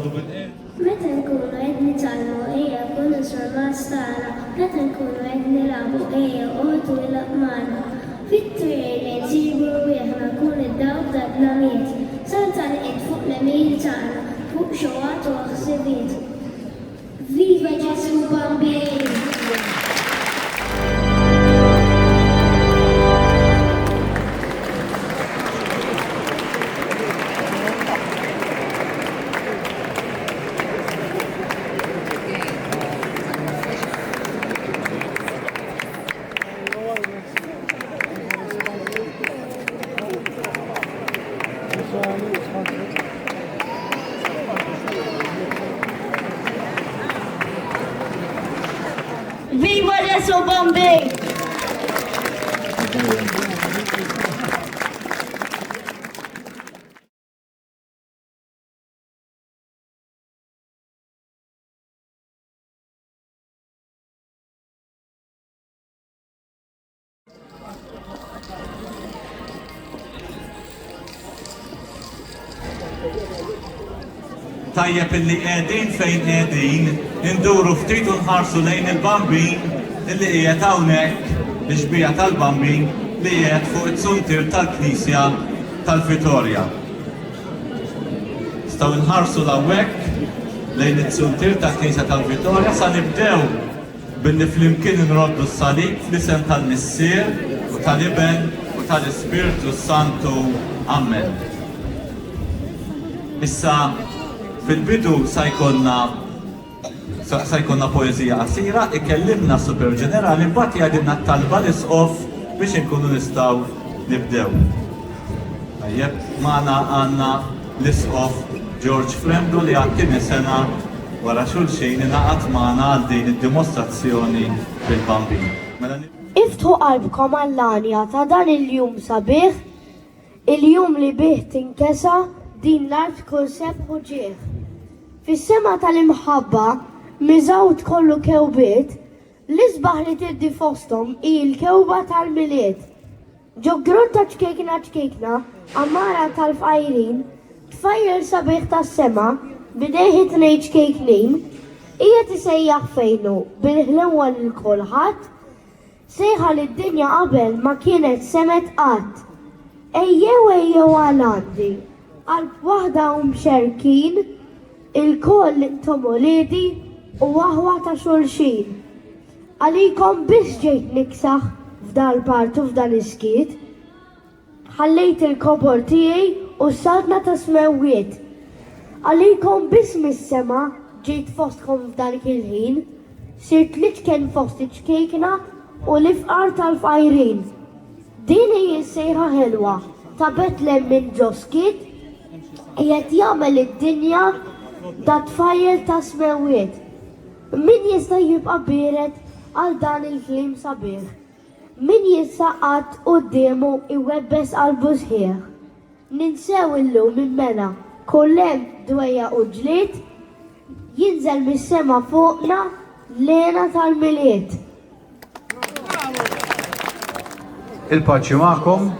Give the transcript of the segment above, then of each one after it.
Meta nkunu qed nitalmu ejja nkunu surmas tagħna, meta nkunu qed nilagħbu ejja qogħdu il-laqmana. Fit-triq li nsibu wieħna nkun id-dawk tad-dlamiet, salta nqid fuq l-emil tagħna, fuq xogħol u ħsibiet. Viva Ġesu Bambin! Viva Ġesu Bambin! Tajjeb illi qegħdin fejn qegħdin, induru ftit u nħarsu lejn il-bambin illi qiegħed hawnhekk, l-ixbija tal-bambin li qiegħed fuq it-suntir tal-Knisja tal-Vitorja. Staw nħarsu hawnhekk lejn it-suntir tal-Knisja tal-Vitorja sa nibdew billi flimkien nroddu s-salib fl-isem tal-Missier u tal-Iben u tal-Ispirtu Santu. Amen. Issa fil-bidu sa jkollna poezija qasira, ikellimna super ġenerali, mbagħad jgħidilna t-talba l-isqof biex inkunu nistgħu nibdew. Tajjeb, magħna għandna l-isqof George Fremdu li għattini sena wara xulxin ingħaqad magħna għal din id-dimostrazzjoni bil-bambin. Iftħu qalbkom għall-għanja ta' dan il-jum sabiħ, il-jum li bih tinkesa din l-art kull sebħu ġieħ. Fis-sema tal-imħabba, miżawt kollu kewbiet, l-isbaħ li tiddi fostom il-kewba tal-miliet. Ġoggrun ta' ċkejkna, ammara tal-fqajrin, tfajjer sabiħ tas-sema, bidejħi tnej ċkejknin, ija tisejjaħ fejnu bil-ħlewa l-kolħat, sejħa l-dinja qabel ma kienet semet qatt. Ejjew għal-għandi, qalb waħda mxerkin, il-koll intom ulidi u waħwa ta' xulxin. Għalikom biss ġejt niksaħ f'dal partu f'dan iskiet, ħallejt il-kobor tiegħi u sadna ta' smewiet. Għalikom biss mis-sema ġejt fostkom f'dan il-ħin, sirt liċken fost iċkejkna u l-ifqar tal-fqajrin. Din hi s-sejħa ħelwa ta' Betlem minn ġoskit, qiegħed jagħmel id-dinja da tfajjel ta' smewiet. Min jista' jibqa' bieret għal dan il-klim sabiħ? Min jista' qatt qudiemu iwebbes qalbu sħiħ? Ninsew illum minn mela kullem dwejja u ġlied, jinżel mis-sema fuqna lena tal-miliet. Il-paċi magħkom.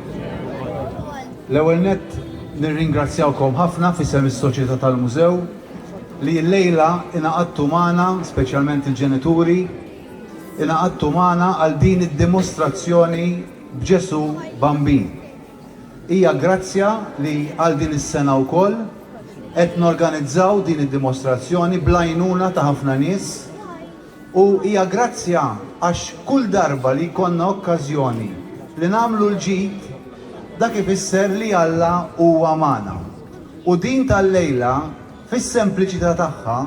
L-ewwel nett nirringrazzjawkom ħafna f'isem is-soċjetà tal-mużew li l-lejla ingħaqadtu magħna, speċjalment il-ġenituri, ingħaqadtu magħna għal din id-dimostrazzjoni b'Ġesu Bambin. Hija grazzja li għal din is-sena wkoll qed norganizzaw din id-dimostrazzjoni bl-għajnuna ta' ħafna nies u hija grazzja għax kull darba li jkollna okkażjoni li nagħmlu l-ġid dak ifisser li Alla huwa magħna. U din tal-lejla fis-sempliċità tagħha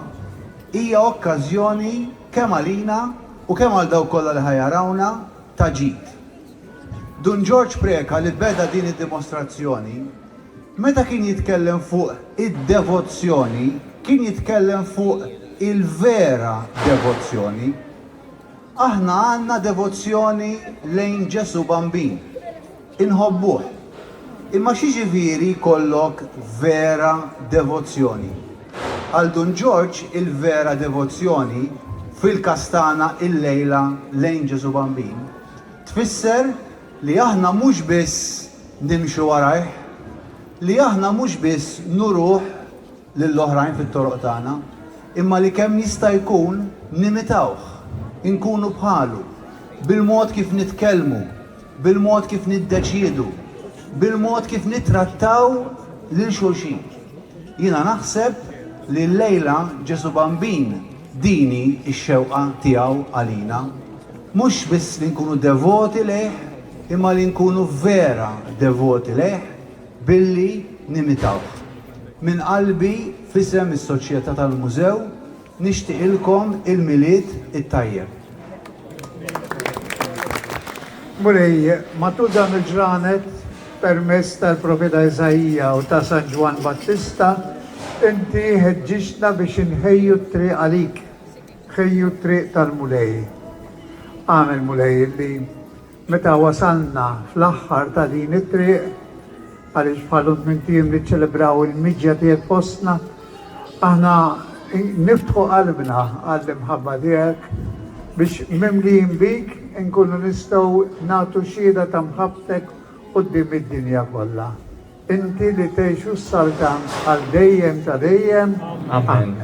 hija okkażjoni kemm għalina u kemm għal dawk kollha li ħajarawna ta' ġid. Dun George Preka li beda din id-dimostrazzjoni, meta kien jitkellem fuq id-devozzjoni, kien jitkellem fuq il-vera devozzjoni. Aħna għandna devozzjoni lejn Ġesu Bambin, inħobbuh. Imma xi ġifieri kollok vera devozzjoni. Għal Dun George il-vera devozzjoni fil-kastana il-lejla lejn Ġesu Bambin tfisser li aħna mhux biss nimxu warajh, li aħna mhux biss nuruh lill-oħrajn fit-toroq tagħna, imma li kemm jista' jkun nimitawh, inkunu bħalu, bil-mod kif nitkellmu, bil-mod kif niddeċiedu, bil-mod kif nittrattaw lil xulxin. Jiena naħseb li l-lejla Ġesu Bambin dini x-xewqa tiegħu għalina, mhux biss li nkunu devoti leh, imma li nkunu vera devoti leh billi nimitawh. Min qalbi fisem is-soċjetà tal-mużew nixtieqilkom il-milied it-tajjeb. Mulej, matul dan il-ġranet permess tal-Profeta Eżajija u ta' San Ġwan Battista, inti ħeġġixna biex inħejju t-triq għalik, ħejju t-triq tal-mulej. Għamel mulej li meta wasalna fl-aħħar ta' din it-triq, għalix bħalut minn tim li ċelebraw il-midja tiegħek postna, aħna niftħu qalbna għall-imħabba tiegħek biex mimlijin bik nkunu nistgħu nagħtu xhieda ta' mħabbtek quddiem id-dinja kollha. Inti li tgħixu s-saltan għal dejjem ta' dejjem. Amen.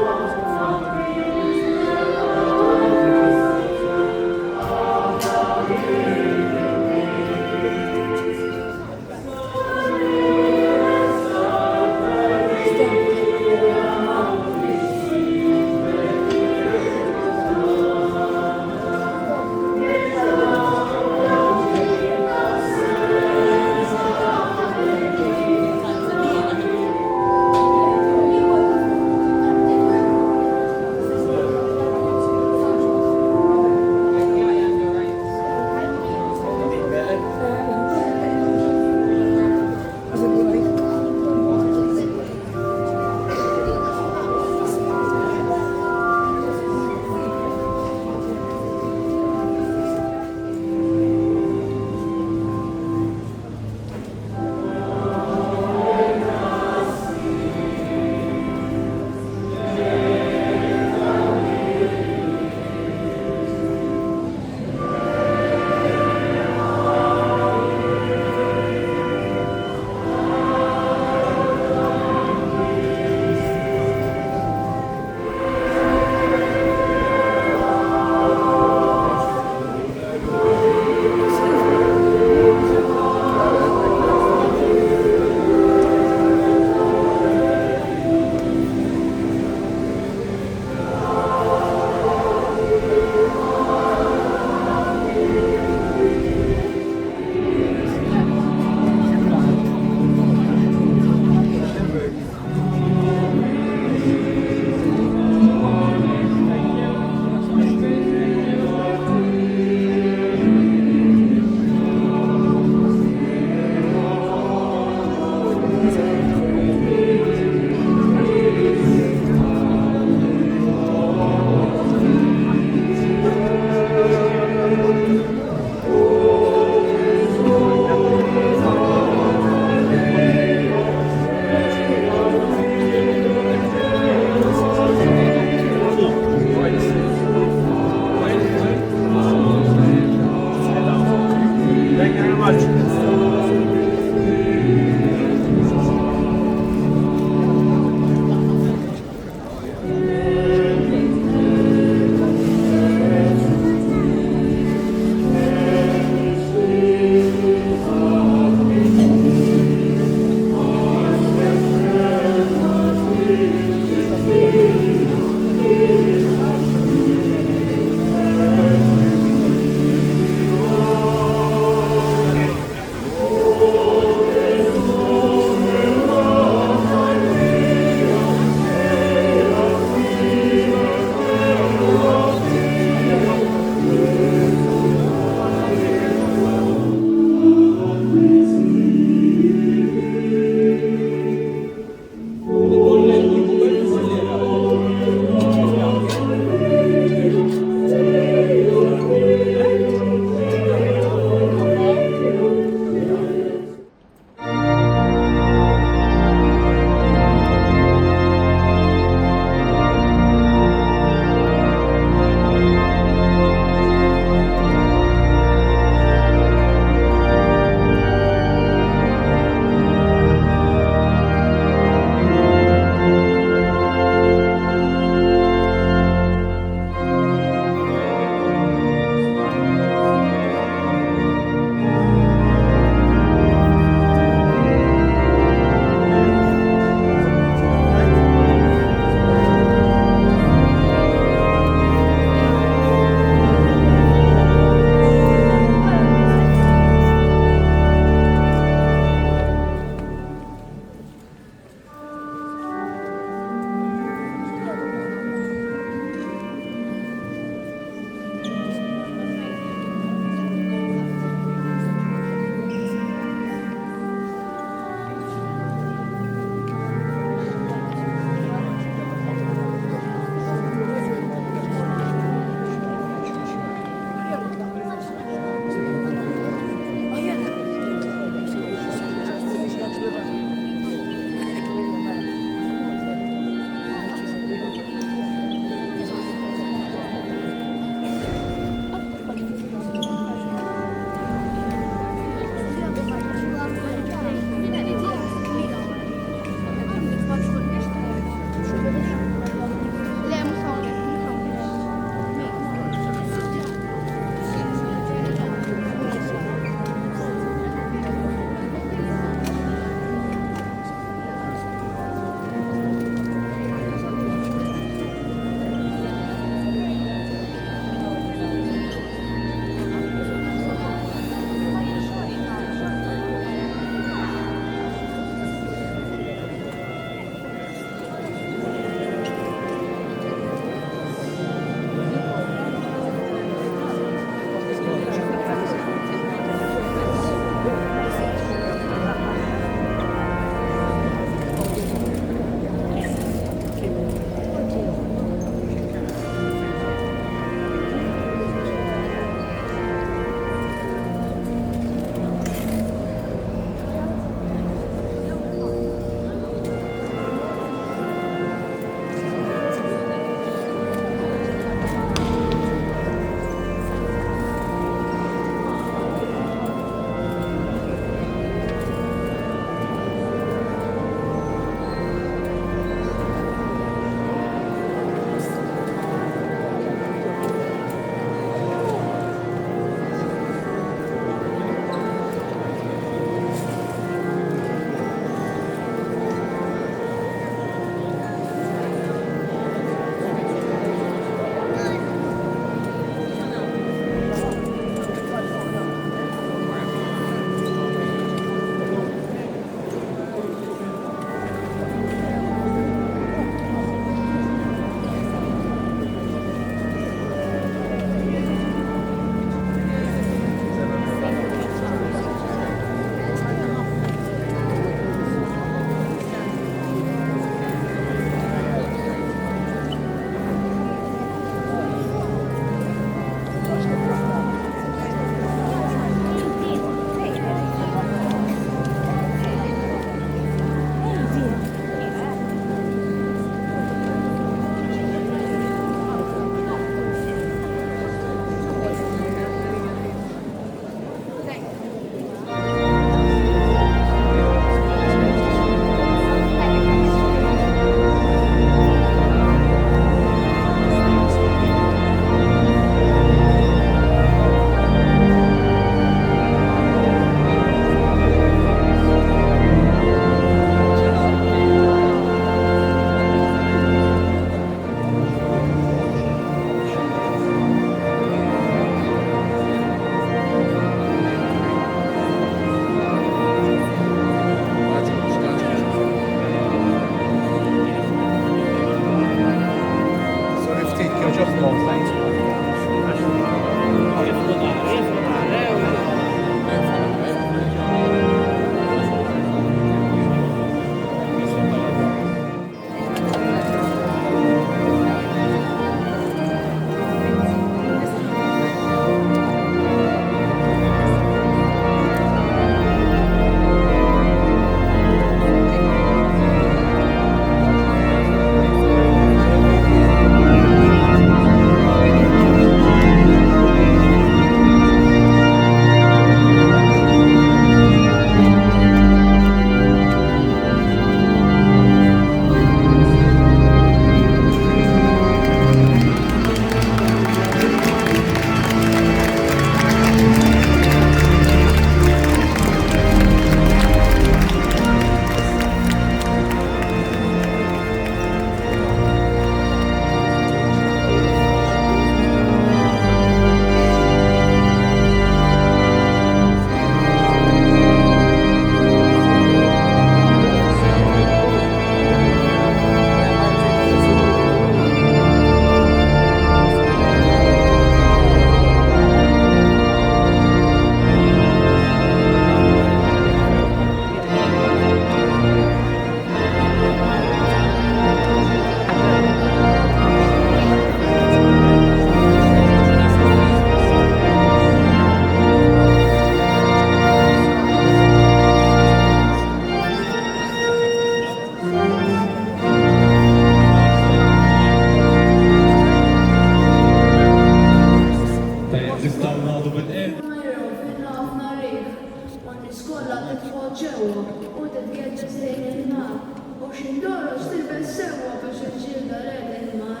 ġewwa u titgeġġeż lejn il-mar. U x'indoros tilbes sewwa biex iġġielda lejn il-mar.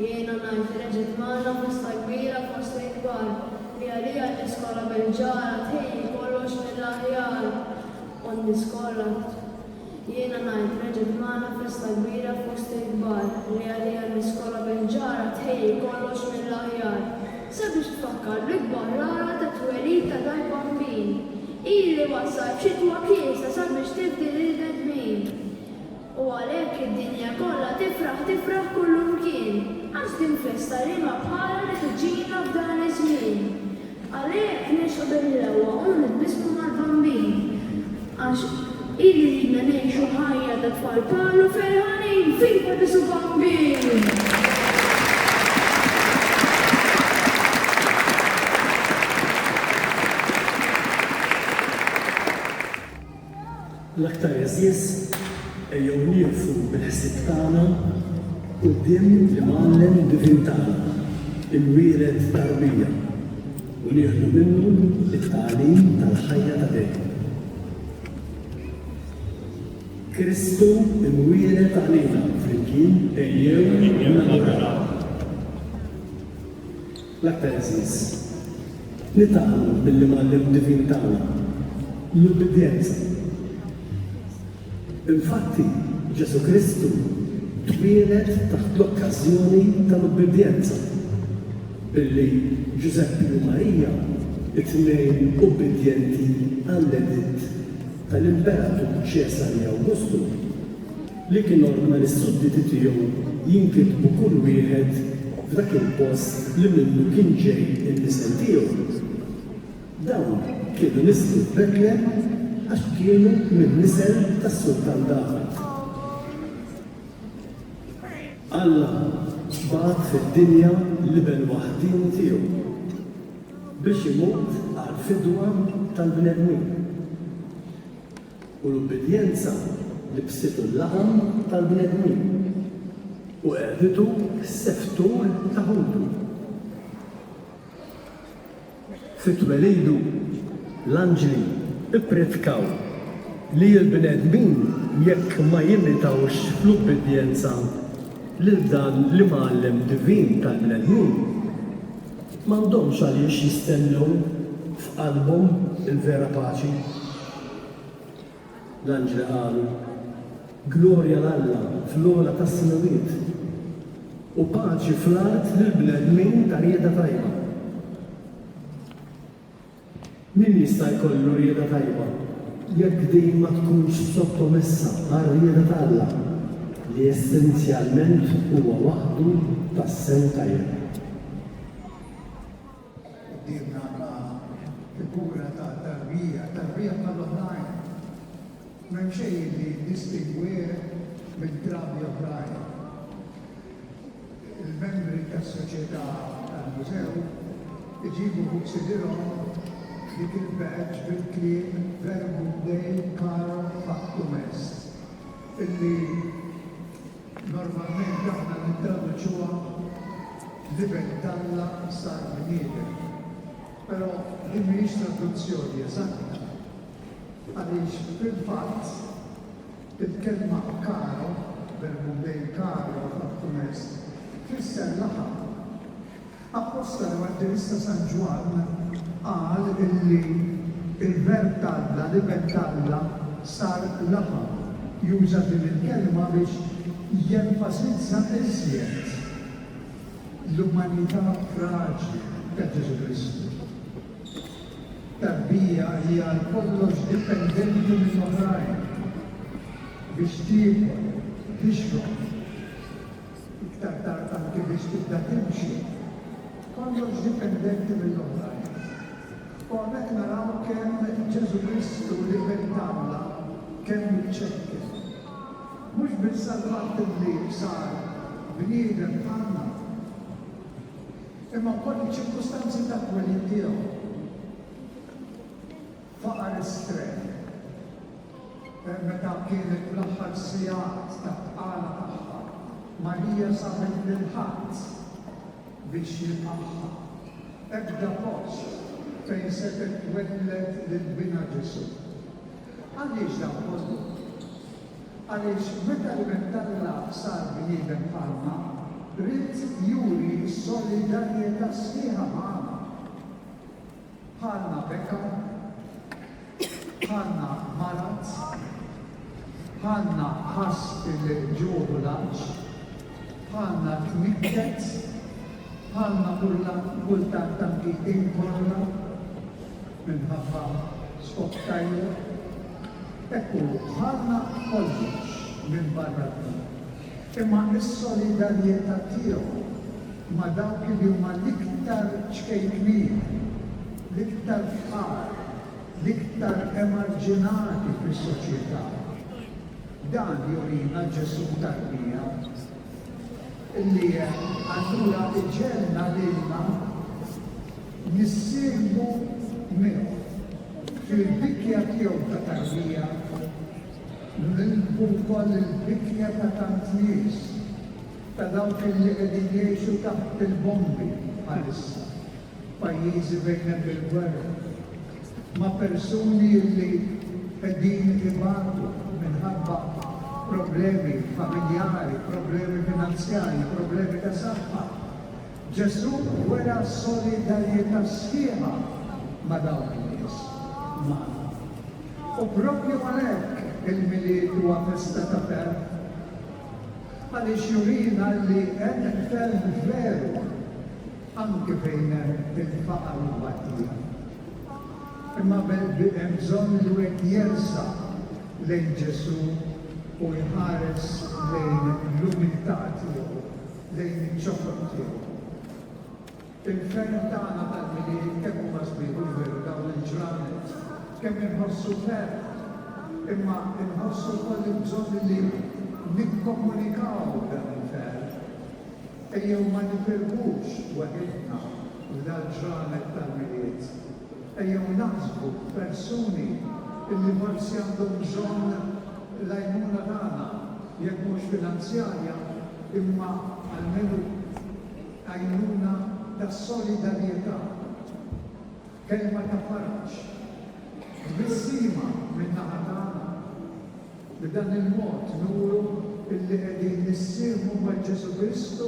Jiena ngħid reġgħet magħna festa kbira fost il-kbar li għalija l-iskola bil-ġara tħejji kollox mill-aħjar. U l-iskola jiena ngħid reġgħet magħna festa kbira fost il-kbar li għalija l-iskola bil-ġara tħejji kollox mill-aħjar. Sabiex tfakkar l-ikbar rara ta' twelita tal-bambin. Ili wasal xitwa kiesa sabiex tibdil il-bedmin. U għalhekk id-dinja kollha tifraħ kullu mkien. Għax din festa li ma bħala li tiġina f'dan iż-żmien. Għalhekk nixħu bil-lewwa u nitbismu mal-bambin. Għax ili ridna ngħixu ħajja ta' tfal palu ferħanin fil bisu bambin. L-aktar eżies ejjew nieqfu bil-ħsieb tagħna quddiem l-Imgħallem Divin tagħna, il-wieled tarbija, u nieħdu minnu it-tagħlim tal-ħajja ta' dejjem. Kristu imwieled għalina flimkien ejjew nadoraw. L-aktar eżies nitgħallmu mill-Imgħallem Divin tagħna l-ubbidjenza. Infatti, Ġesu Kristu twieled taħt l-okkażjoni tal-ubbidjenza billi Giuseppe u Marija it-tnejn ubbidjenti għall-editt tal-Imperatur Ċesarju Awgustu li kien ordna lis-sudditi tiegħu jinkitbu kull wieħed f'dak il-post li minnu kien ġej in-nisel tiegħu. Dawn kienu nislu Betlem għax kienu min-nisel tas-Sultan David. Alla bagħat fid-dinja l-ibel waħdin tiegħu biex imut għall-fidwa tal-bnedmin. U l-ubbidjenza li bsitu l-laħam tal-bnedmin u qegħditu s-seftur ta' ħudu. Fit-twelidu l-anġli ippretkaw li l-bnedmin jekk ma jimitawx fl-ubbidjenza lil dan l-Imgħallem Divin tal-bnedmin m'għandhomx għaliex jistennew f'qalbhom il-vera paċi. L-anġli qalu, glorja l-Alla fl-ogħla tas-semawiet u paċi fl-art lill-bnedmin ta' rieda tajba. Min jista' jkollu rieda tajba jekk din ma tkunx sottomessa għar-rieda tal-Alla li essenzjalment huwa waħdu tas-sew tajjeb. Dimna figura ta' tarbija tal-oħrajn. M'hemm xejn li distingwih minn drabi oħrajn. Il-membri tas-soċjetà tal-mużew iġibu fuq sidierhom dik il-badge bil-kliem Verbum Dei Caro Factum Est, illi normalment aħna nittraduċuha libel Alla sar bniedem. Però din mhijiex traduzzjoni eżatta. Għaliex fil-fatt il-kelma caro, Verbum Dei Caro Factum Est, tfisser laħam. Apposta l-Evanġelista San Ġwan qal illi il-verb Alla, libel Alla sar laħam. Juża din il-kelma biex jenfasizza iżjed l-umanità fraġli ta' Ġesu Kristu. Tarbija hija kollox dipendenti minn oħrajn biex tiekol, tixrob, iktar tard anke biex tibda timxi, kollox dipendenti minn oħrajn. U hemmhekk naraw kemm Ġesu Kristu libel Alla kemm jiċċekkja. Mhux bil-salvat li sar bniedem bħalna, imma wkoll iċ-ċirkustanzi ta' twelid tiegħu. Faqar estrem. Meta kienet l-aħħar sigħat ta' tqala tagħha, Marija sabet lil ħadd biex jilqaħħa. Ebda post fejn se titwellet lil bina Ġesu. Għaliex dawn kollu? Għaliex meta l-mentalla sar bniedem bħalna, rrid juri s-solidarjetà sħiħa magħna. Bħalna beka, bħalna marat, bħalna ħass il-ġuħu lanċ, bħalna tmikket, bħalna kultant anki inkolla minħabba skoktajja. Ekku, bħalna kollox minn barra. Imma is-solidarjetà tiegħu ma dawk li huma l-iktar ċkejknin, l-iktar fqar, l-iktar emarġinati fis-soċjetà. Dan jurina Ġesu tarbija illi allura iġenna lilna nissirbu miegħu fil-bikja tiegħu ta' tarbija nilbu wkoll il-bikja ta' tant nies ta' dawk li qegħdin jgħixu taħt il-bombi bħalissa pajjiżi bejn il-gwerra ma' persuni li qegħdin ibatu minħabba problemi familjari, problemi finanzjari, problemi ta' saħħa. Ġesu wera solidarjetà sħiħa ma' dawn in-nies. U propju għalhekk il-miliet huwa festa ta' ferm. Għaliex jurina li hemm ferm veru anke fejn il-faqar u l-battija. Imma hemm bżonn li wieħed jersa' lejn Ġesu u jħares lejn l-umiltà tiegħu, lejn iċ-ċokol tiegħu. Il-ferm tagħna tal-miliet kemm huma sbieħu veru dawn il-ġranet, kemm inħossu ferm, imma inħossu wkoll il-bżonn li nikkomunikaw dan il-ferm. Ejjew ma nifirgux waħedna f'dan ġranet tal-miliet. Ejjew naħsbu persuni illi forsi għandhom bżonn l-għajnuna tagħna, jekk mhux finanzjarja, imma almenu għajnuna ta' solidarjetà. Kelma ta' faraġġ. Bissima minn naħa tagħna. B'dan il-mod nuru illi qegħdin nissirmu ma' Ġesu Kristu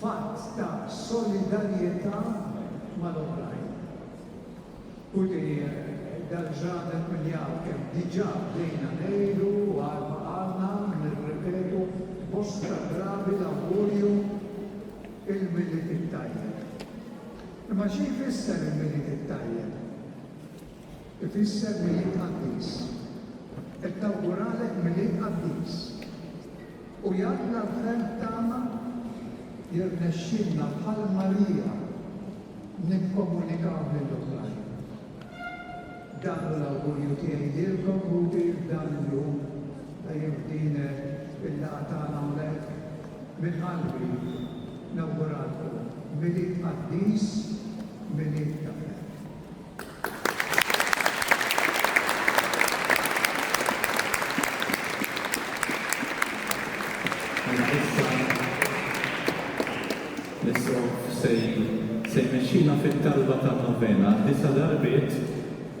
fatt ta' solidarjetà mal-oħrajn. U li dal-ġranet miljar kem diġà bdejna ngħidu għalna nirrepetu bosta drabi l-awgurju il-miliet it-tajjeb. Imma xi jfisser il-miliet it-tajjeb? Ifisser miliet qaddis. Qed nawguralek miliet qaddis. U jagħmla l-ferm tagħna jirnexxilna bħal Marija nikkomunikaw lill-oħrajn. Dan l-awgurju tiegħi lilkom u dan il-jum din il-laqgħa tagħna hawnhekk minn qalbi nawguralkom miliet qaddis, miliet ta' ferm. Se jmexxina fit-talba tan-novena, disa darbiet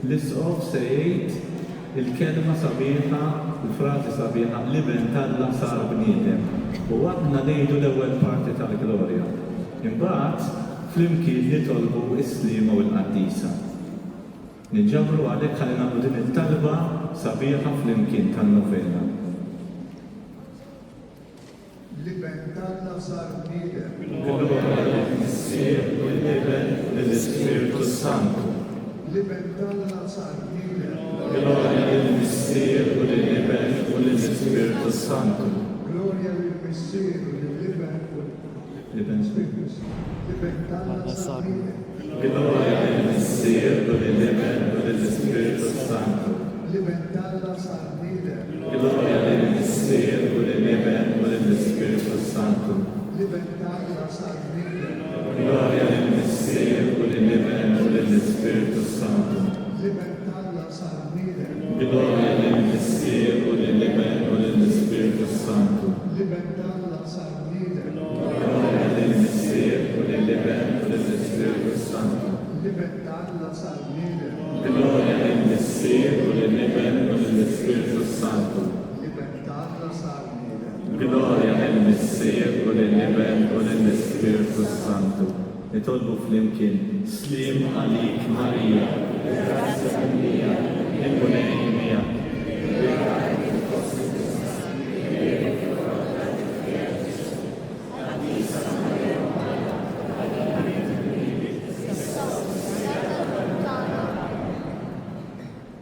l-isqof se jgħid il-kelma sabiħa, il-frażi sabiħa li mentalla sar bniedem. U għadna ngħidu l-ewwel parti tal-glorja. Imbagħad flimkien nitolbu s-sliema u l-qaddisa. Niġġabru għalhekk ħalli nagħmlu din it-talba sabiħa flimkien tan-novena. Li mentalla sar bniedem. Gloria l-Missier u l-Iben l-Ispiritu Santu. Li mentalla sar bniedem. Gloria l-Missier u l-Iben u l-Ispiritu Santu. Gloria lill-Missier u lill-Iben u L-Iben li mentalla sar bniedem. Gloria l-Missier u l-Iben u l-Ispiritu Santu. Li mentalla sar bniedem. Gloria l-Missier u l-Iben u l-Ispiritu Santu. Li mentalla sar bniedem. Gloria l-Missier u l-Iben u l-Ispiritu Santu. Li mentalla sar bniedem. Gloria l-Missier u l-Iben u l-Ispiritu Santu. Li mentalla sar bniedem. Gloria l-Missier u l-Iben u l-Ispiritu Santu. Li mentalla sar bniedem. Gloria l-Missier u l-Iben u l l-Missier u l-Ibn u l-Ispiritu Santu. Nitolbu flimkien slim għalik Marija. Il-Bunejja.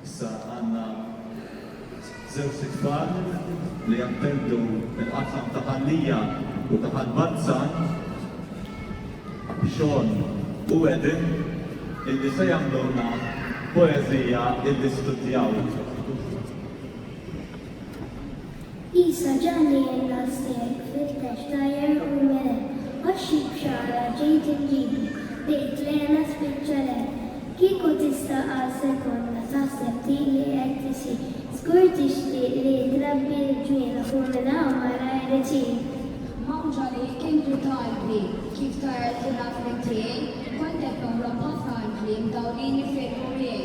Issa għanna żewġ tfal li jappendu il-qasam ta' Ħallija u ta' Ħalbazzan Sean u Edin illi se jagħmluna poeżija illi studjaw. Isa ġalli jenna stijek fil-tex tajjer u mele, għaxi bxara ġejt inġibu, dejt lena spiċċalet. Kiku tista għal sekonda taħseb ti li għed tisi, skur tixtiq li drabbi l-ġmiela u minna ma rajri tijin. Mawġa li kintu talbi kif taret jina fl-intijaj, kontek nomra ħafna klim dawlini firmu miej.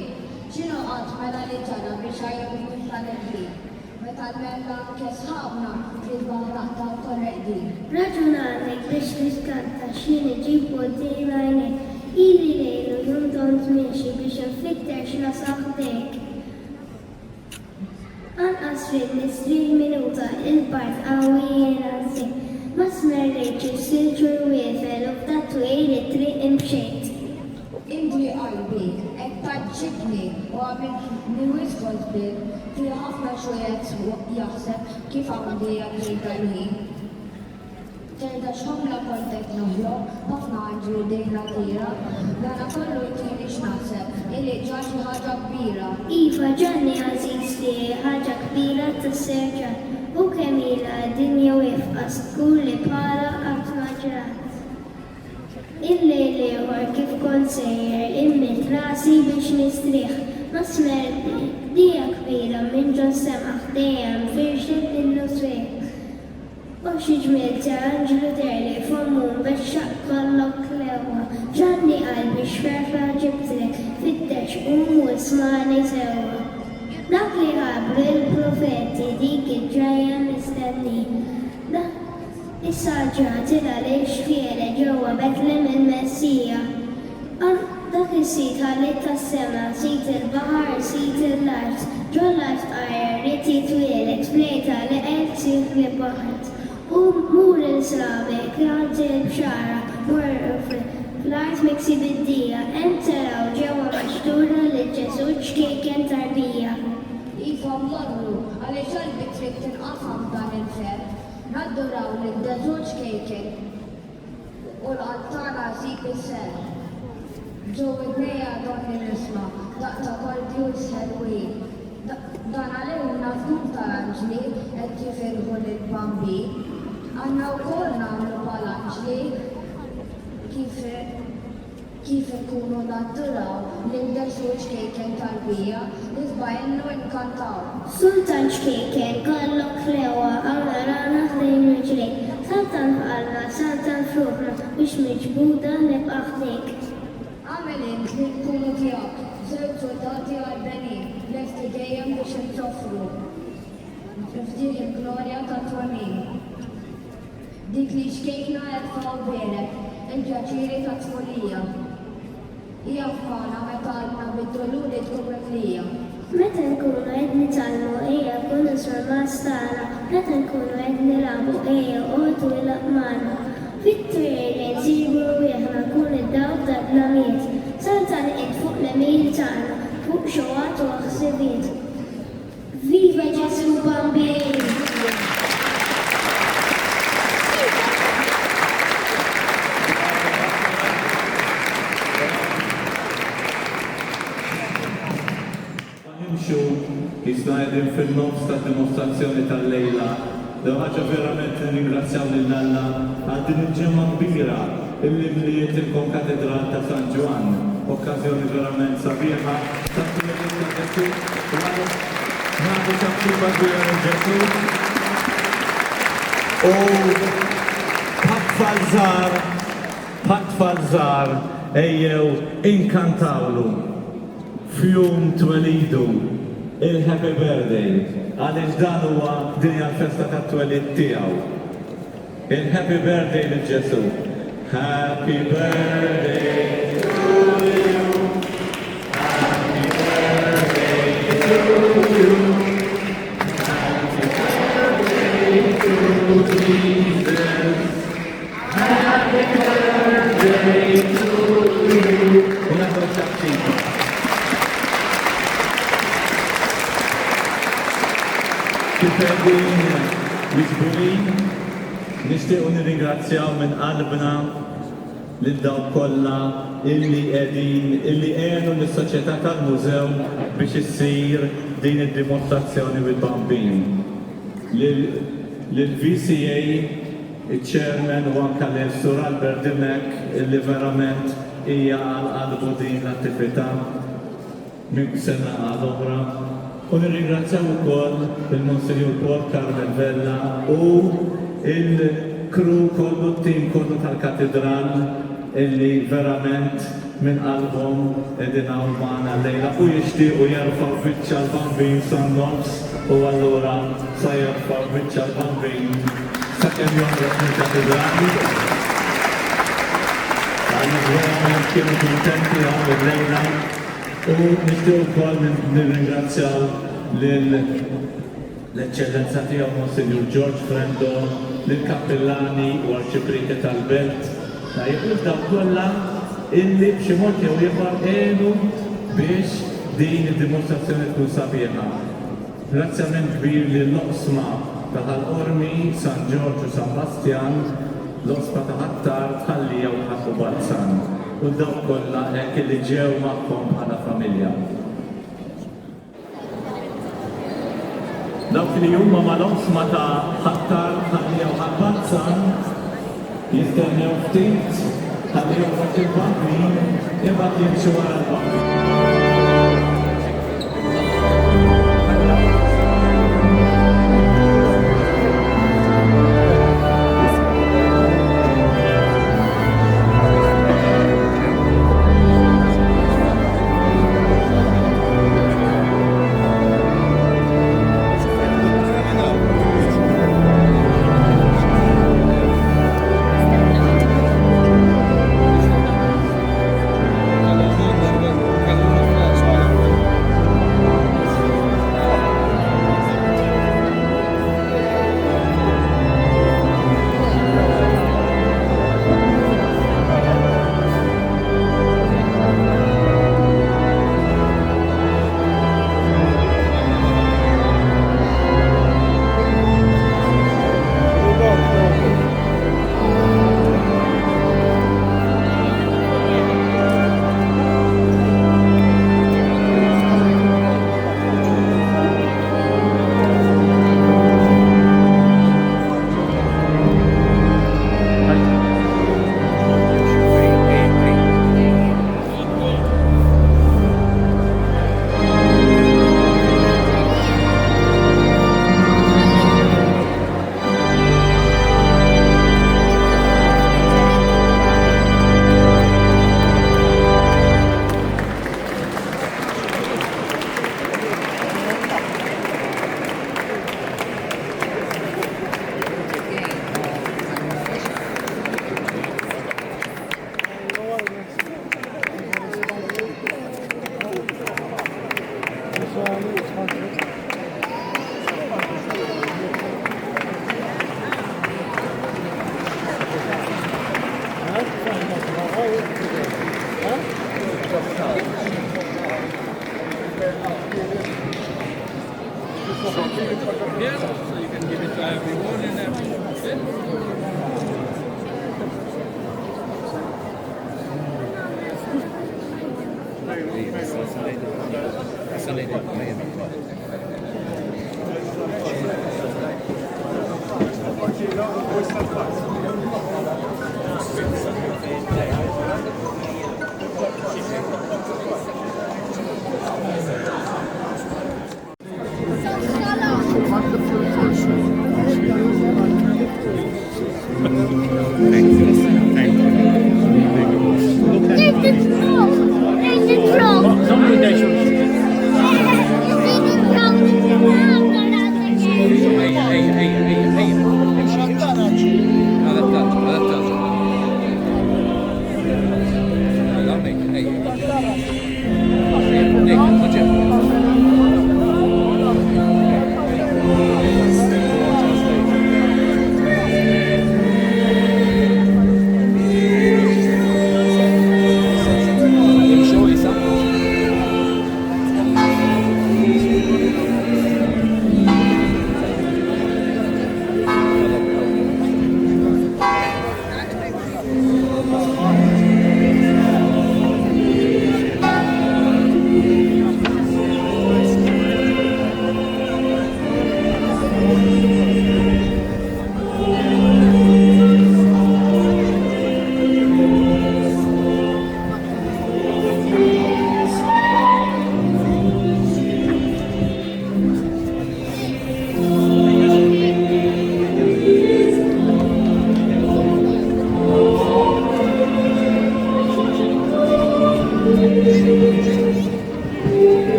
ċinu għat mela li ġara biex għajru mux tal-edri. Meta l-mella kesħabna fil-bahra ta' korreqdi. Raġunatek biex niskanta xin iġibu d-dirajnek, ili lejlu jumdon zmiexi biex nfitter xna saħdek. Anqas fil-nistri minuta il-part għawija zik, ma smerreċ il-silġu l-wefel u f'dattu il-triq imxejt. Inti qalbi, ek taġġibni u għamil niwiskont bil, fi ħafna xojet jaħseb kif għamdi għal-ħin. Terda xomla kontek nublo, ħafna għanġu dejna tira, dana kollu jtini xnaħseb, illi ġaġi ħaġa kbira. Iva ġanni għaziz li ħaġa kbira t-serġa, u kemila dinja wifqa skur li bħala għatma ġrat. Il-lejli għor kif kont sejjer, immit rasi biex nistriħ, ma smerdi, dija kbira minn ġon semaħ dejjem firxet il-nuswek. U xieġmil ta' Anġlu derli fommun biex kollok lewa, ġanni qalbi xferfa ġibtrek, fittex u mut smani sewa. Dak li ħabru il-profeti dik id-ġajja mistenni. Issa ġatila li xfiere ġewwa Betlem il-Messija. Dak is-sit ħallit tas-sema, sit il-baħar, sit il-art, ġolla tqajjer riti twieled flejta li qed sit li baħart. U mur il-srabe, kħad il-bxara, mur fl-art miksi bid-dija, enteraw ġewwa maċtura li ġesu ċkejken tarbija. Iva mlorru, għalli ġalbi trid tinqafam dan il-fer, nadduraw li d-deżuġ kejken u l-altana zik il-ser. Ġo id-neja don il-isma, daqta kordju s-serwi. Dan għalli nafnum tal-anġli, għed jifirħu l-bambi. Għanna u kol namlu pal-anġli, kif ikunu nadduraw li d-deżuġ kejken tarbija, li zbajnu inkantaw. Sultan ċkejken kollok lewa, għawna rana ħdejn rġlik, saltan f'qalna, saltan f'ruħna, biex miġbuda nibqaħdik. Għamelin li tkunu tijak, zewġ soldati għal-benin, lesti dejjem biex n-soffru. Fdiħ il-glorja ta' twamin. Dik li xkejkna erfaw benek, il-ġaċiri ta' tfulija. Ija f'ħana meta għadna bid-dolu li tkun metlija. Meta nkunu qed nitalmu ejja nkunu s-sorma stana, meta nkunu qed nilabu ejja qotu il-laqmana. Fit-triq li nsibu wieħna kun id-dawk tal-blamiet, saltan id fuq l-emil tagħna, fuq xogħat u ħsibiet. Viva Ġesu Bambini! Jisna għedin fil-nofs ta' dimostrazzjoni tal-lejla. Ħaġa verament ringrazzjaw lil-Alla għal din il-ġemma kbira illi mliet il-konkatedral ta' San Ġwan. Okkazjoni verament sabiħa ta' t-tlelit ta' Ġesu. Naħdu ċabċuba kbira minn Ġesu. U ħatfall żgħar ejjew inkantawlu fjum twelidu. Il-Happy Birthday, għalix dan huwa dinja l-festa ta' twelid tiegħu. il-Happy Birthday lil-Ġesu. Happy birthday to you. Happy birthday to you. Happy birthday to Jesus. Happy birthday to you. Una cosa così. Kifedin, Lisburin, nishtiqu nirringrazzjaw minn qalbna lil daw kollha illi għenu lis-soċjetà tal-mużew biex issir din id-dimostrazzjoni bil-bambin. Lil-VCA, il-Chairman u anke l-Sur Albert Dimek illi verament hija għal-qalbu din l-attività minn sena għal-oħra. U nirringrazzjaw ukoll il-Monsinjur Paul Carmen Vella u il-kru kollu t-tim kollu tal-katedral illi verament minn qalbhom qegħdin hawn magħna lejla u jixtiequ jerfgħu biċċa l-bambin san-nofs u allura sa jerfgħu biċċa l-bambin sakemm joħroġ mill-katedrali. Għalli verament kienu kuntenti hawn il-lejla. U nishtiq ukoll nirringrazzjaw l-Eċċellenza tiegħu Monsignor George Frendo, lill-Kappellani u Arċiprete tal-Belt. Jibqu dawn kollha illi b'xi mod jew ieħor għenu biex din id-dimostrazzjoni tkun sabiħa. Ringrazzjament kbir lill-oqsma ta' Ħal-Qormi, San Ġorġ u San Bastjan, l-oqsma ta' Ħattar, Tħallija u Ħaffu Balzan. U dawn kollha hekk li ġew magħhom bħala familja. Dawk li huma mal-oqsma ta' Ħattar, Tħallija u Ħaffu Balzan jistennew ftit ħalli joħroġ il-bambin imbagħad jimxu wara l-bambin.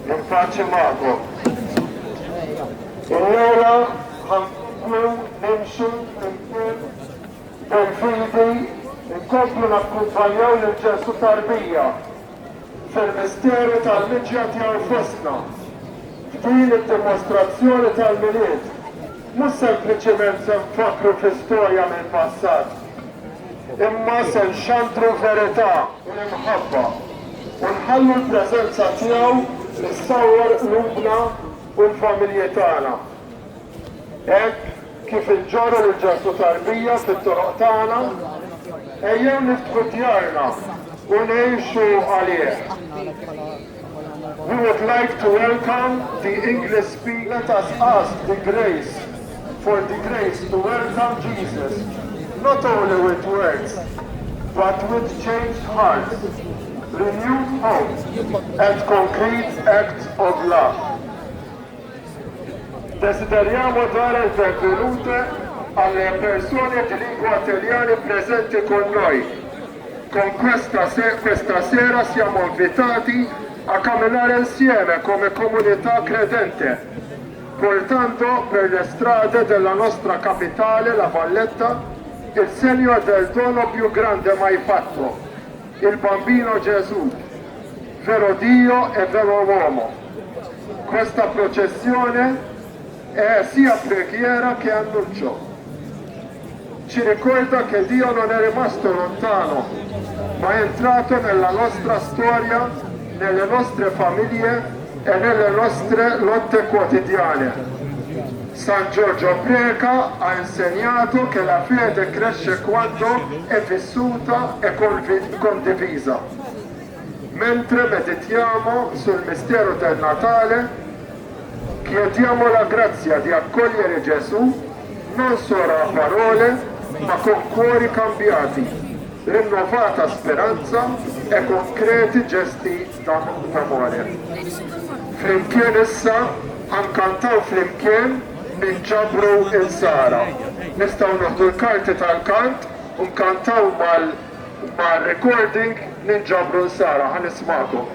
Il-paċi ma'kom. Il-lejla ħankunu nimxu flimkien bil-fidi nkomplu nakkumpanjaw lil-Ġesu tarbija fil-misteru tal-miġja tiegħu fostna. F'din id-dimostrazzjoni tal-miliet mhux sempliċement se nfakru fl-istorja mill-passat, imma se nxantru verità u l-imħabba u nħallu l-preżenza tiegħu nissawwar qlubna u l-familji tagħna. Hekk kif inġorru l-Ġesu tarbija fit-toroq tagħna, ejjew niftħu djarna u ngħixu għalih. We would like to welcome the English speaker. Let us ask the grace to welcome Jesus, not only with words, but with changed hearts, renewed hope, and concrete acts of love. Desideriamo dare il benvenute alle persone di lingua italiana presenti con noi. Con questa sera siamo invitati a camminare insieme come comunità credente, portando per le strade della nostra capitale, La Valletta, il segno del dono più grande mai fatto, il bambino Gesù, vero Dio e vero uomo. Questa processione è sia preghiera che annuncio. Ci ricorda che Dio non è rimasto lontano, ma è entrato nella nostra storia, nelle nostre famiglie e nelle nostre lotte quotidiane. San Giorgio Preca ha insegnato che la fede cresce quando è vissuta e condivisa. Mentre meditiamo sul mistero del Natale, chiediamo la grazia di accogliere Gesù non solo a parole, ma con cuori cambiati, rinnovata speranza e concreti gesti d'amore. Flimkien issa ħankantaw flimkien ninġabru il-sara. Nistgħu noħdu l-karti tal-kant u nkantaw mal-recording ninġabru l-sara. Ħanismakom.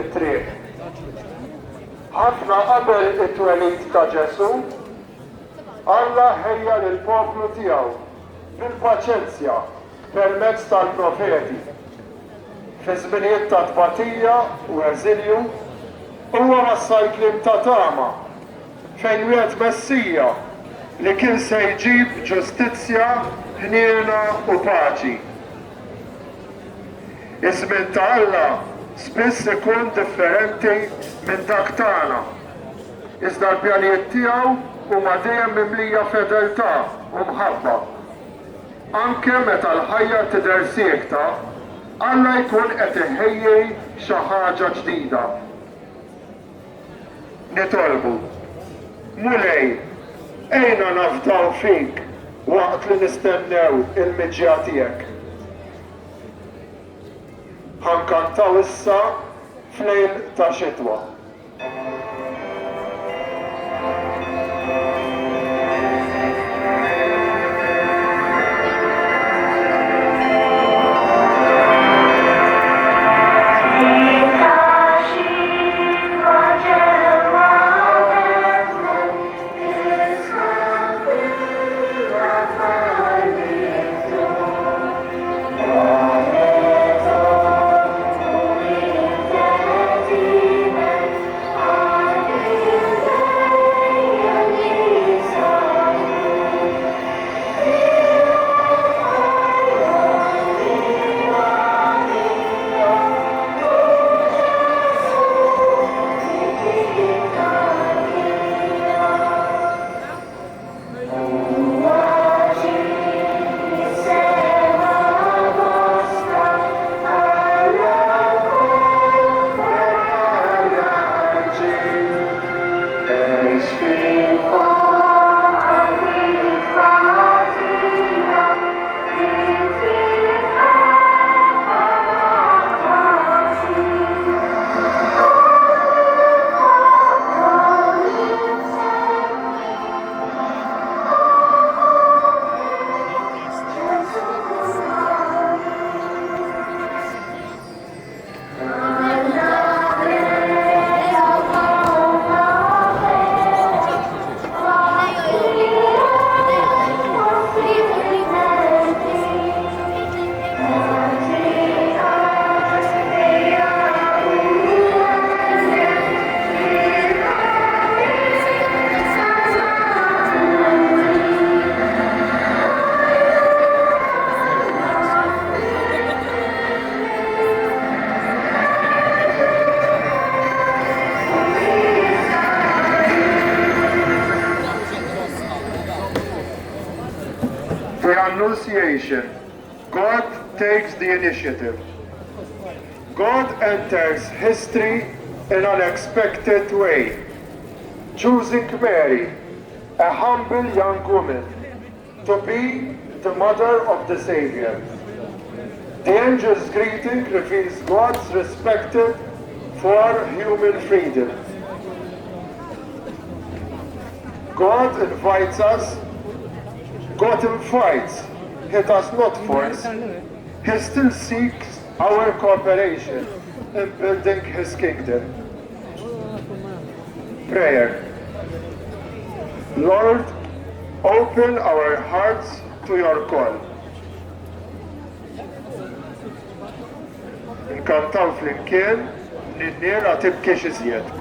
it-triq. Ħafna qabel it-twelid ta' Ġesu, Alla ħejja lill-poplu tiegħu bil-paċenzja permezz tal-profeti. Fi żminijiet ta' tbatija u eżilju, huwa wassal kliem ta' tama fejn wieħed Messija li kien se jġib ġustizzja, ħniena u paċi. Iż-żmien ta' Alla spiss ikun differenti minn dak tagħna. Iżda l-pjanijiet tiegħu huma dejjem mimlija fedeltà u mħabba. Anke meta l-ħajja tidher siekta, Alla jkun qed iħejjej xi ħaġa ġdida. Nitolbu, mulej, ejna nafdaw fik waqt li nistennew il-miġja tiegħek. Ħankantaw issa f'lejl ta' xitwa. Annunciation. God takes the initiative. God enters history in an unexpected way, choosing Mary, a humble young woman, to be the mother of the Savior. The angel's greeting reveals God's respect for human freedom. God invites us. God invites, He does not force. He still seeks our cooperation in building His kingdom. Prayer. Lord, open our hearts to your call. Nkantaw flimkien n-niera tibkiex iżjed.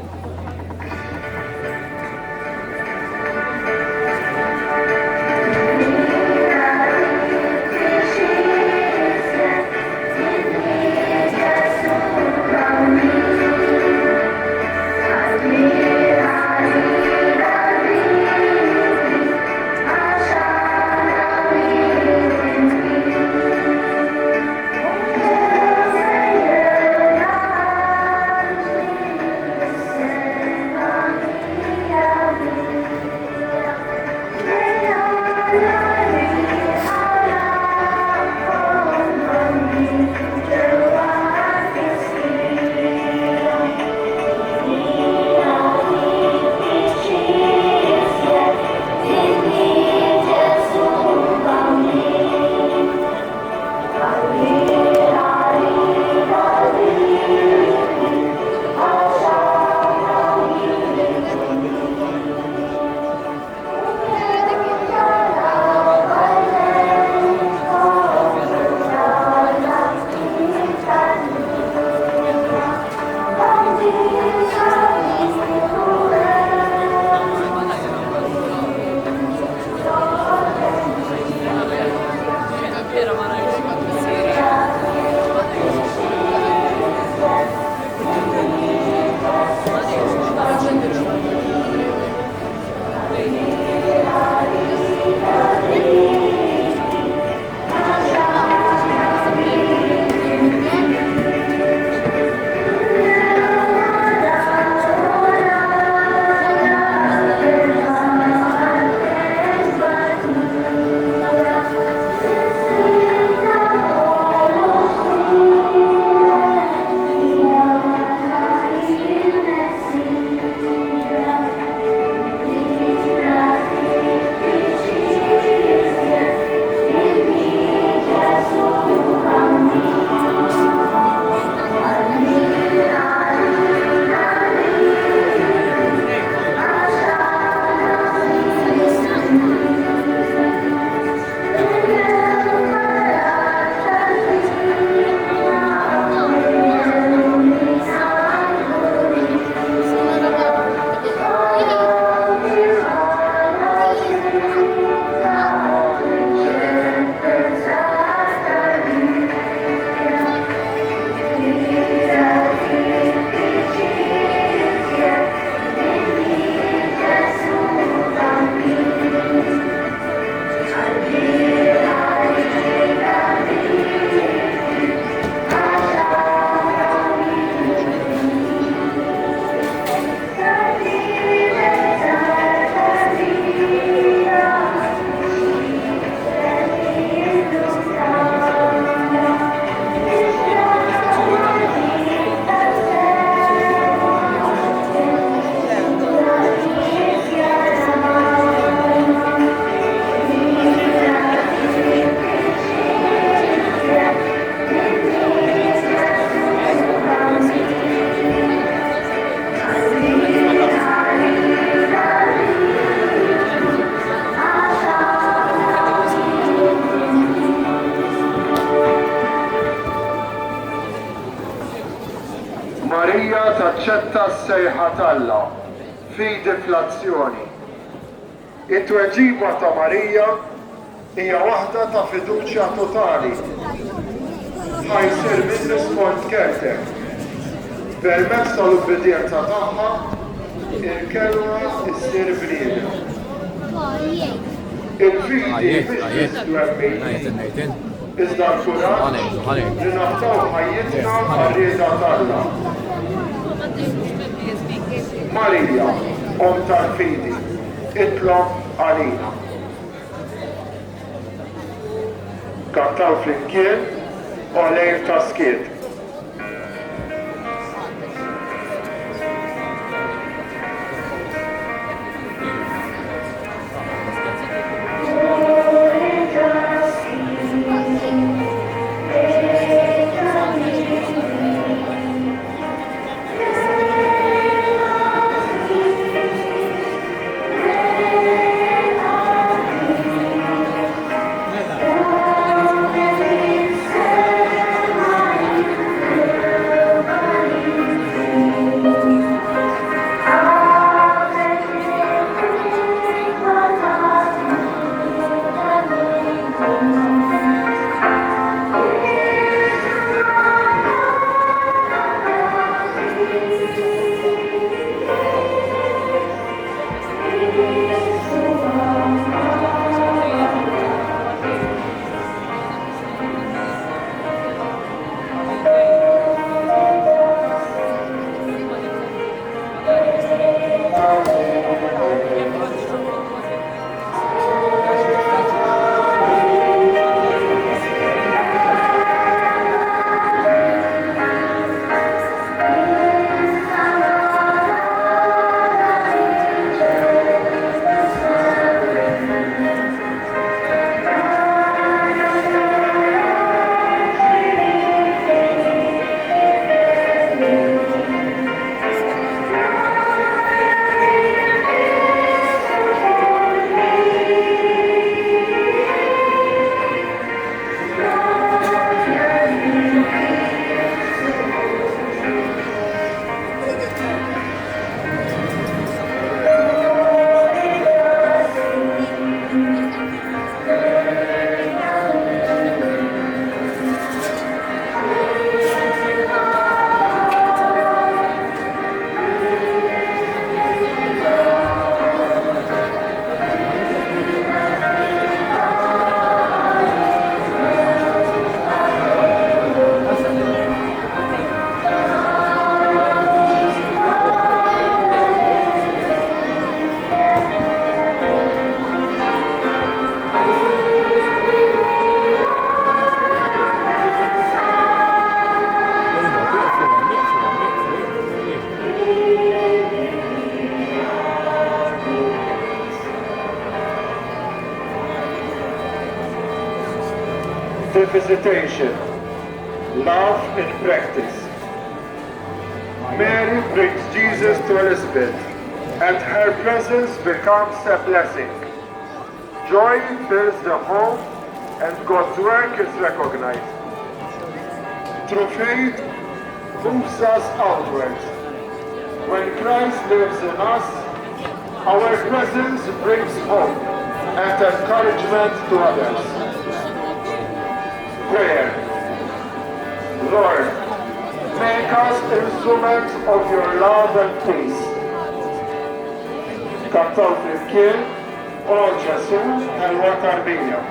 taċċetta s-sejħa talla fi deflazzjoni. It-tweġiba ta' Marija hija waħda ta' fiduċja totali. Ħajsir minni skont keltek. Permezz tal-ubbedjenza tagħha il-kelma issir bniedem. Il-fidi mhix twemmin, iżda l-kuraġġ li naftaw ħajjitna għar-rieda tagħna. Marija, Om tal-fidi, itlob għalina. Kantaw flimkien u lejl ta' skiet. The visitation, love in practice. Mary brings Jesus to Elizabeth, and her presence becomes a blessing. Joy fills the home, and God's work is recognized. Through faith, moves us outwards. When Christ lives in us, our presence brings hope and encouragement to others. Prayer. Lord, make us instruments of your love and peace. Kantaw flimkien, O Ġesu, ħelwa tarbija.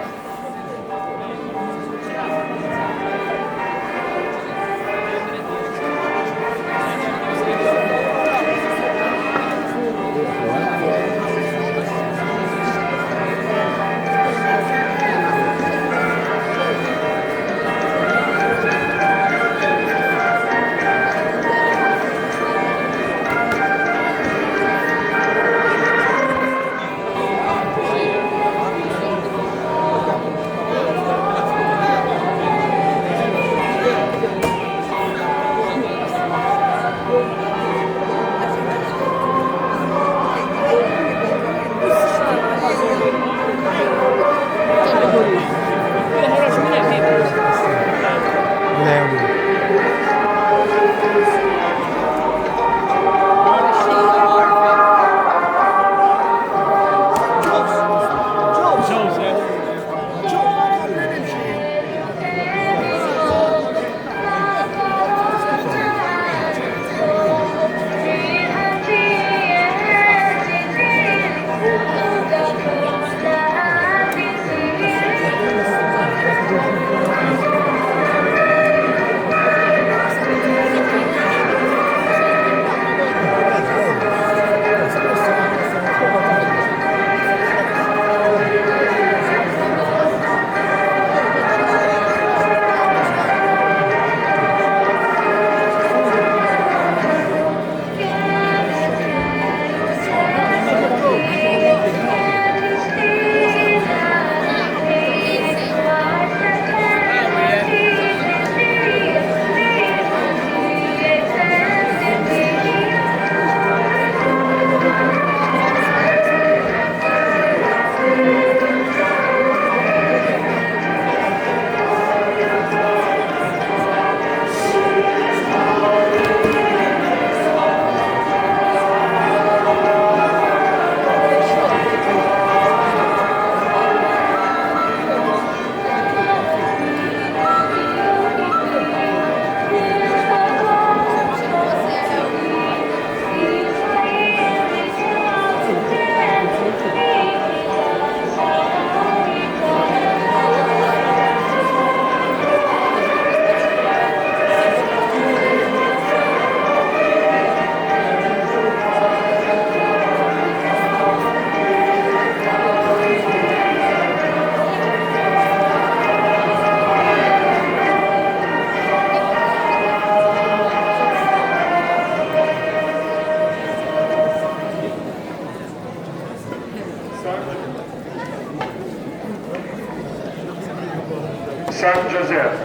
San Giuseppe,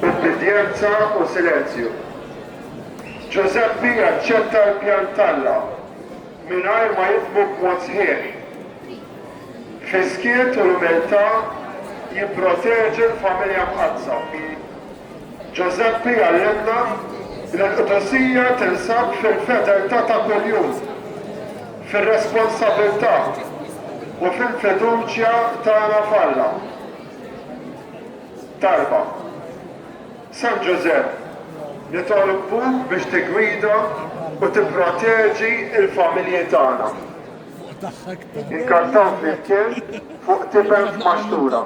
obbedienza u silenzju. Giuseppi jaċċetta l-pjan talla mingħajr ma jitmu b'mod sħiħ. Fiskiet u l-umiltà jipproteġi l-familja mqazza. Giuseppi għallimna li l-qudusija tinsab fil-fedeltà ta' kuljum, fil-responsabilità u fil-fiduċja tagħna f'Alla. Talba. San Giuseppe, nitolbuk biex tigwida u tipproteġi l-familji tagħna. Inkantaw flimkien fuq tiben f'maxtura.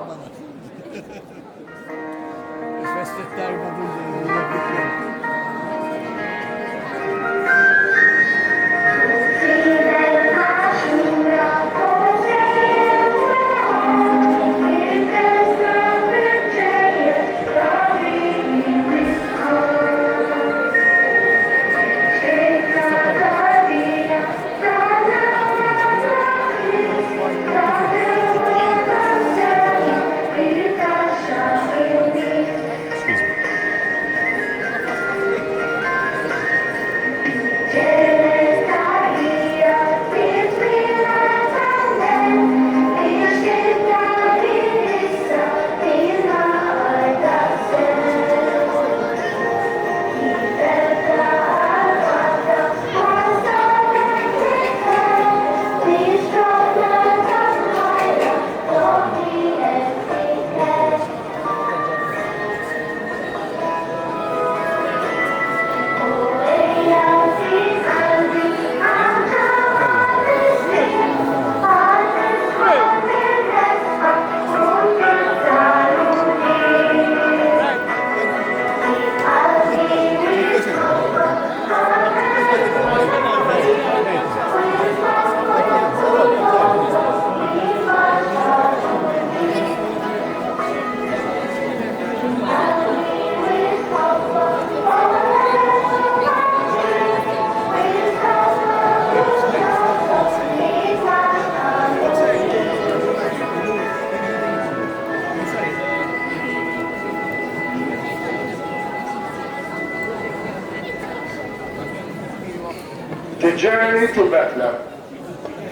The journey to Bethlehem,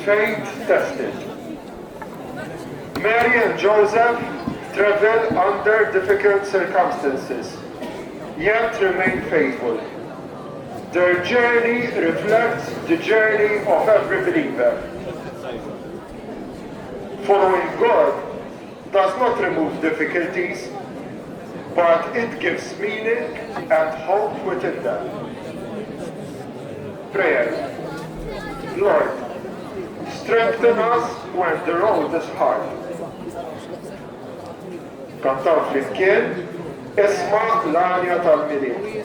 faith tested. Mary and Joseph travel under difficult circumstances, yet remain faithful. Their journey reflects the journey of every believer. Following God does not remove difficulties, but it gives meaning and hope within them. Prayer. Lord, strengthen us when the road is hard. Kantaw flimkien, isma l-għanja tal-miliet.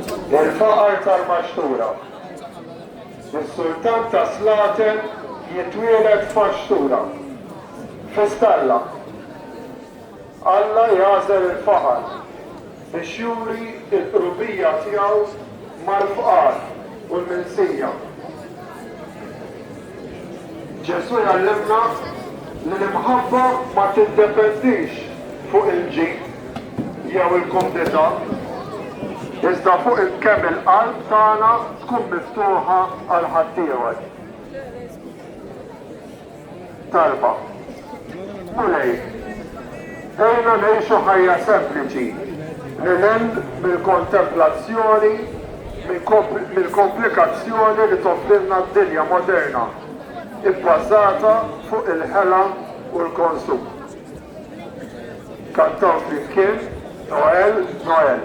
il-faqar tal-maxtura. Is-sultan ta' Slaten jitwieled f'maxtura. Fistalla. Alla jażel il-faqar biex juri il-qrubija tiegħu mal-fqar u l-minsija. Ġesu jgħallimna li l-imħabba ma tiddependix fuq il-ġid jew il-kumdità, iżda fuq il-kemm il-qalb tagħna tkun miftuħa għal ħaddieħor. Talba. Mulej, ejna ngħixu ħajja sempliċi li lil mill-kontemplazzjoni mill-komplikazzjoni li toffrilna d-dinja moderna ibbażata fuq il-ħela u l-konsum. Kantaw flimkien Noel, Noel.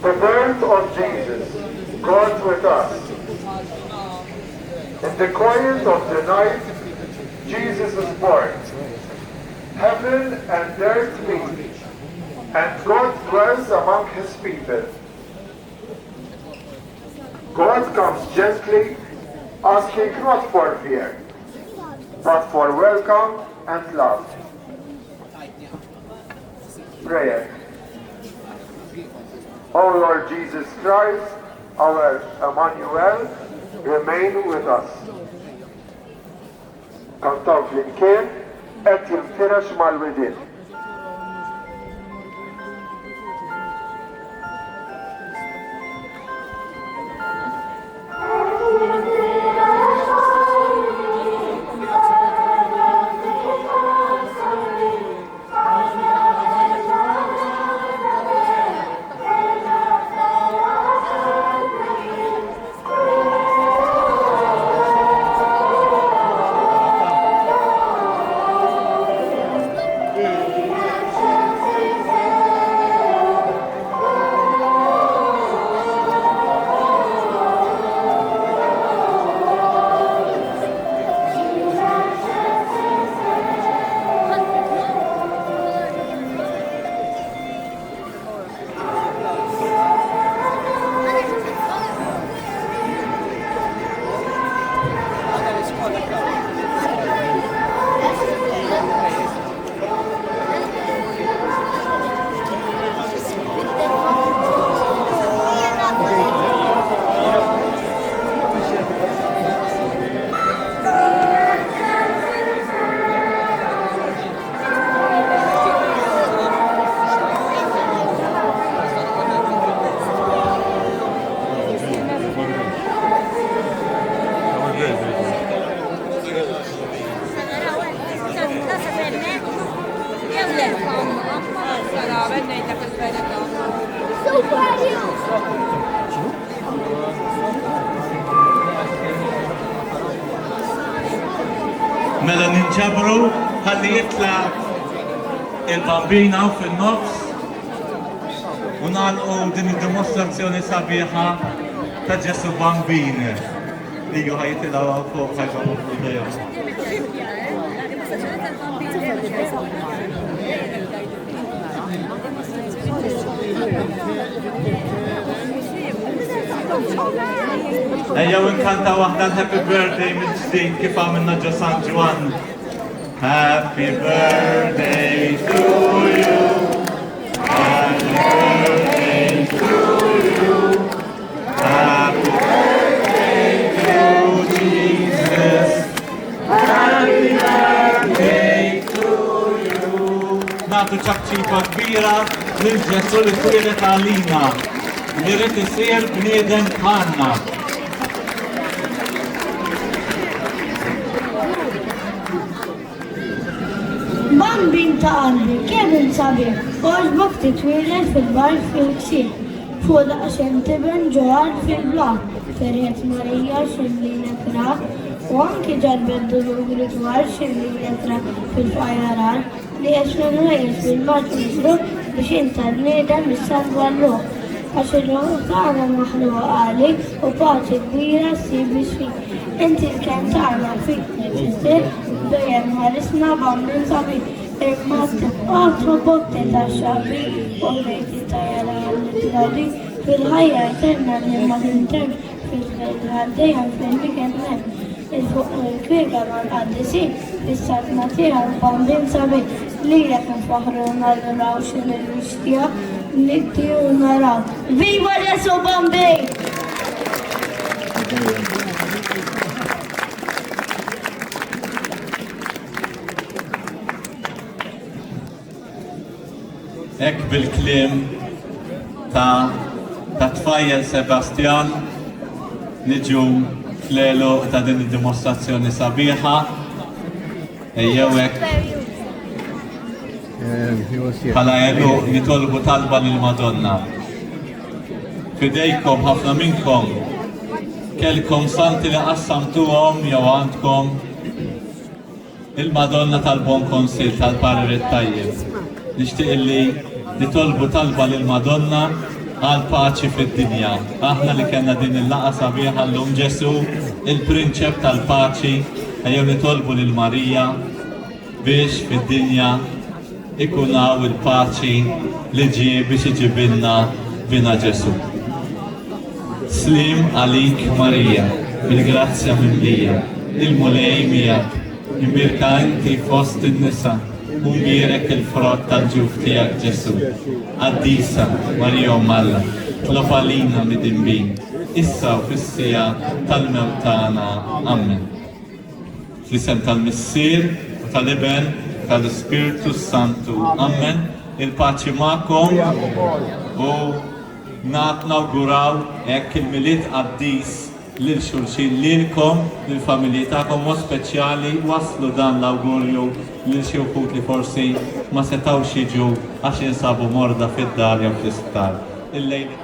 The birth of Jesus, God with us. In the quiet of the night, Jesus is born. Heaven and earth meet, and God dwells among his people. God comes gently, asking not for fear, but for welcome and love. Prayer. O Lord Jesus Christ, our Emmanuel, remain with us. Kantaw flimkien, qed jinfirax mal-widin. Mela ninġabru ħalli jitla il-bambina u fin-nofs u nagħlqu din id-dimostrazzjoni sabiħa ta' Ġesu Bambini li ju ħajtilgħu fuq ħajġabu f'idejhom. Ejjew inkanta waħda l-Happy Birthday minn ġdid kif għamilna ġo San Ġwan. Happy birthday to you. Happy birthday to you. Happy birthday to Jesus. Happy birthday to you. Nagħtu ċabċipa kbira lil Ġesu li twieled għalina. Li rrid isir bniedem bħalna. Bambin ta' qalbi, kemm insabiħ, għoġbok titwieled fil-bar fil-ksir, fuq daqsxejn tiben ġoħar fil-blat, ferħet Marija xilli netra, u anki ġarbet durugri dwar xilli netra fil-fajjarar, li jesmen ħejjes bil-mat misru biex inta bniedem is-salva l-ruħ. Għax il-ruħ tagħna maħluqa għalik u paċi kbira ssib fik. Inti l-kemm tagħna fik nifisser dejjem ħarisna bambin sabiħ. Il-matta għatru botte ta' xabi u bejti ta' jara għal-nitradi fil-ħajja eterna li ma tintemx fil-ħajja dejjem fil-weekend nem. Il-fuq il-kwega mal-qaddisi fis-satma tiegħu bambin sabiħ li jek nfaħru naraw x'il-mixtija nittiju naraw. Viva Ġesu Bambin! Ek bil-klim ta' tfajjel Sebastian niġu flelu ta' din id-dimostrazzjoni sabiħa. Ejjew hekk bħala jgħidu nitolbu talba lill-Madonna. Fidejkom ħafna minnkom kellkom santi li qassamtuhom jew għandkom il-Madonna tal-Bon Konsil tal-Parir it-Tajjeb. Nixtieq li nitolbu talba lill-Madonna għal paċi fid-dinja. Aħna li kellna din il-laqa sabiħa llum Ġesu, il-prinċep tal-paċi, ejjew nitolbu lil Marija biex fid-dinja ikunaw il-paċi li ġie biex iġibilna bina Ġesu. Slim għalik Marija, bil-grazzja mimlija, il-mulej miegħek, imbirka inti fost in-nisa, u mbirek il-frott tal-ġuf tiegħek Ġesu. Qaddisa Marija Malla, tlob għalina mid-dinbin, issa u fis-sija tal-mewt tagħna. Amen. Fl-isem tal-Missier u tal-Iben tal-Spiritu Santu. Amen. Il-paċi magħkom u nawguraw hekk il-miliet qaddis lil xulxin lilkom, lill-familji tagħkom u speċjali waslu dan l-awgurju lil xi wħud li forsi ma setgħux jiġu għax jinsabu morda fid-dar jew fl-isptar. Il-lejl